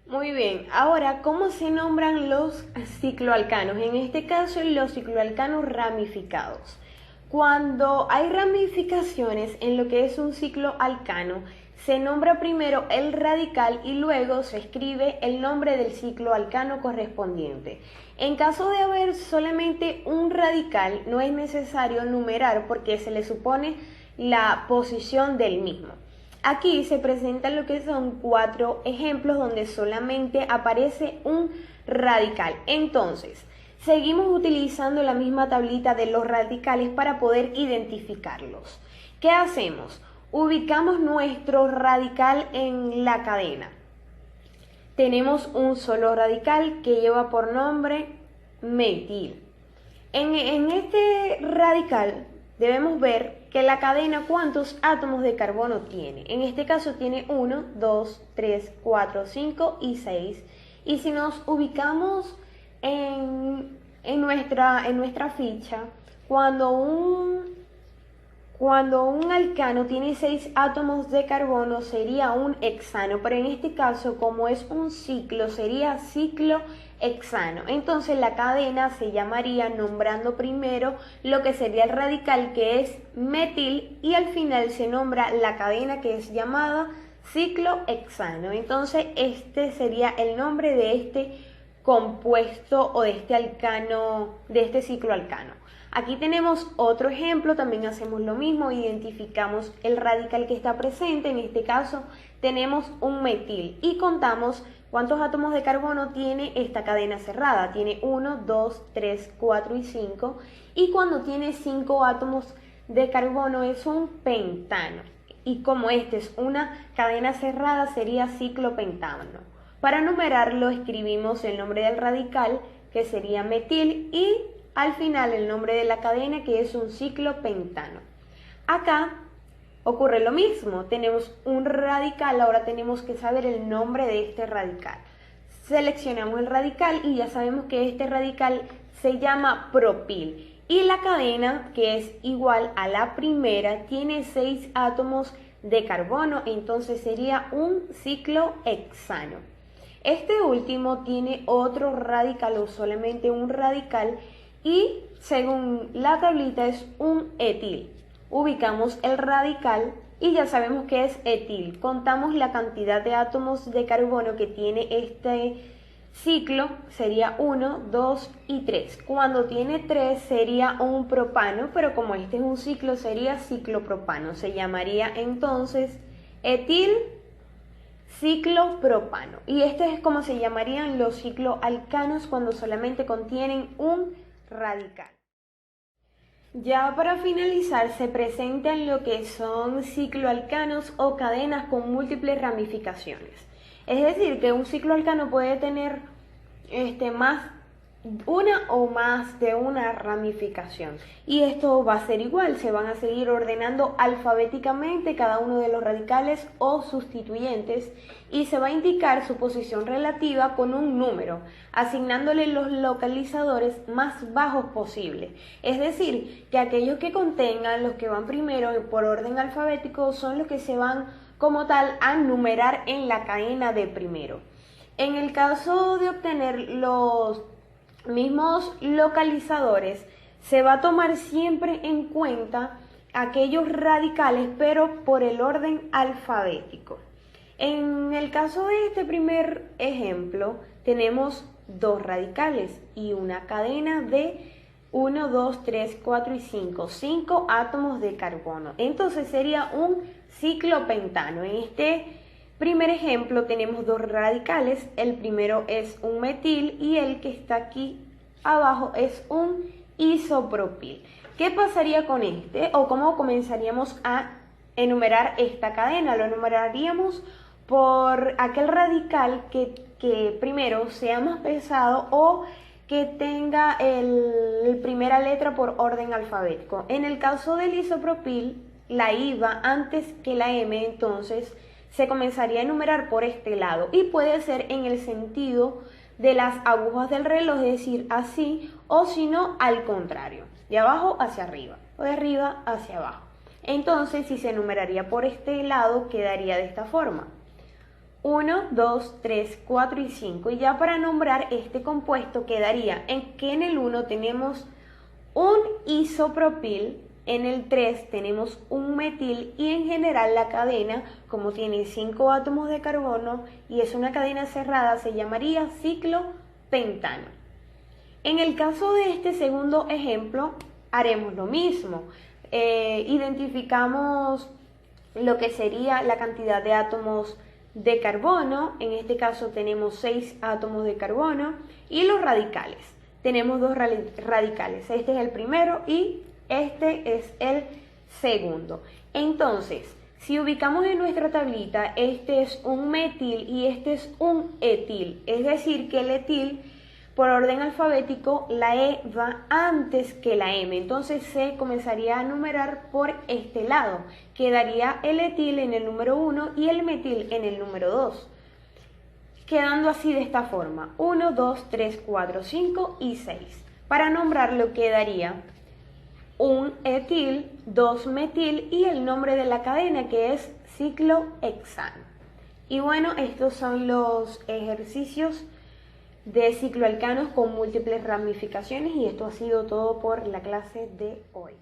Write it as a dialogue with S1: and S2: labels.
S1: Muy bien, ahora, ¿cómo se nombran los cicloalcanos? En este caso, los cicloalcanos ramificados. Cuando hay ramificaciones en lo que es un cicloalcano, se nombra primero el radical y luego se escribe el nombre del cicloalcano correspondiente. En caso de haber solamente un radical, no es necesario numerar porque se le supone la posición del mismo. Aquí se presentan lo que son 4 ejemplos donde solamente aparece un radical. Entonces, seguimos utilizando la misma tablita de los radicales para poder identificarlos. ¿Qué hacemos? Ubicamos nuestro radical en la cadena. Tenemos un solo radical que lleva por nombre metil. En este radical debemos ver que la cadena cuántos átomos de carbono tiene. En este caso tiene 1, 2, 3, 4, 5 y 6. Y si nos ubicamos en nuestra ficha, cuando un alcano tiene 6 átomos de carbono sería un hexano, pero en este caso como es un ciclo sería ciclohexano. Entonces la cadena se llamaría nombrando primero lo que sería el radical que es metil y al final se nombra la cadena que es llamada ciclohexano. Entonces este sería el nombre de este compuesto o de este alcano, de este cicloalcano. Aquí tenemos otro ejemplo, también hacemos lo mismo, identificamos el radical que está presente, en este caso tenemos un metil y contamos cuántos átomos de carbono tiene esta cadena cerrada. Tiene 1, 2, 3, 4 y 5 y cuando tiene 5 átomos de carbono es un pentano y como este es una cadena cerrada sería ciclopentano. Para numerarlo escribimos el nombre del radical que sería metil y al final el nombre de la cadena que es un ciclopentano. Acá ocurre lo mismo, tenemos un radical, ahora tenemos que saber el nombre de este radical. Seleccionamos el radical y ya sabemos que este radical se llama propil y la cadena que es igual a la primera tiene 6 átomos de carbono, entonces sería un ciclohexano. Este último tiene otro radical o solamente un radical y según la tablita es un etil. Ubicamos el radical y ya sabemos que es etil. Contamos la cantidad de átomos de carbono que tiene este ciclo, sería 1, 2 y 3. Cuando tiene 3 sería un propano, pero como este es un ciclo sería ciclopropano. Se llamaría entonces etil ciclopropano. Y este es como se llamarían los cicloalcanos cuando solamente contienen un radical. Ya para finalizar se presentan lo que son cicloalcanos o cadenas con múltiples ramificaciones. Es decir, que un cicloalcano puede tener una o más de una ramificación. Y esto va a ser igual, se van a seguir ordenando alfabéticamente cada uno de los radicales o sustituyentes y se va a indicar su posición relativa con un número, asignándole los localizadores más bajos posibles. Es decir, que aquellos que contengan los que van primero por orden alfabético son los que se van como tal a numerar en la cadena de primero. En el caso de obtener los mismos localizadores, se va a tomar siempre en cuenta aquellos radicales, pero por el orden alfabético. En el caso de este primer ejemplo, tenemos 2 radicales y una cadena de 1, 2, 3, 4 y 5, 5 átomos de carbono. Entonces sería un ciclopentano. En este primer ejemplo tenemos 2 radicales, el primero es un metil y el que está aquí abajo es un isopropil. ¿Qué pasaría con este o cómo comenzaríamos a enumerar esta cadena? Lo enumeraríamos por aquel radical que primero sea más pesado o que tenga la primera letra por orden alfabético. En el caso del isopropil, la I va antes que la M, entonces se comenzaría a enumerar por este lado y puede ser en el sentido de las agujas del reloj, es decir, así o si no al contrario, de abajo hacia arriba o de arriba hacia abajo. Entonces, si se enumeraría por este lado, quedaría de esta forma: 1, 2, 3, 4 y 5. Y ya para nombrar este compuesto quedaría en que en el 1 tenemos un isopropil, en el 3 tenemos un metil y en general la cadena, como tiene 5 átomos de carbono y es una cadena cerrada, se llamaría ciclopentano. En el caso de este segundo ejemplo haremos lo mismo. Identificamos lo que sería la cantidad de átomos de carbono, en este caso tenemos 6 átomos de carbono, y los radicales. Tenemos 2 radicales, este es el primero y este es el segundo. Entonces, si ubicamos en nuestra tablita, este es un metil y este es un etil, es decir que el etil, por orden alfabético, la E va antes que la M, entonces se comenzaría a numerar por este lado. Quedaría el etil en el número 1 y el metil en el número 2. Quedando así de esta forma, 1, 2, 3, 4, 5 y 6. Para nombrarlo quedaría un etil, 2 metil y el nombre de la cadena que es ciclohexano. Y bueno, estos son los ejercicios de cicloalcanos con múltiples ramificaciones y esto ha sido todo por la clase de hoy.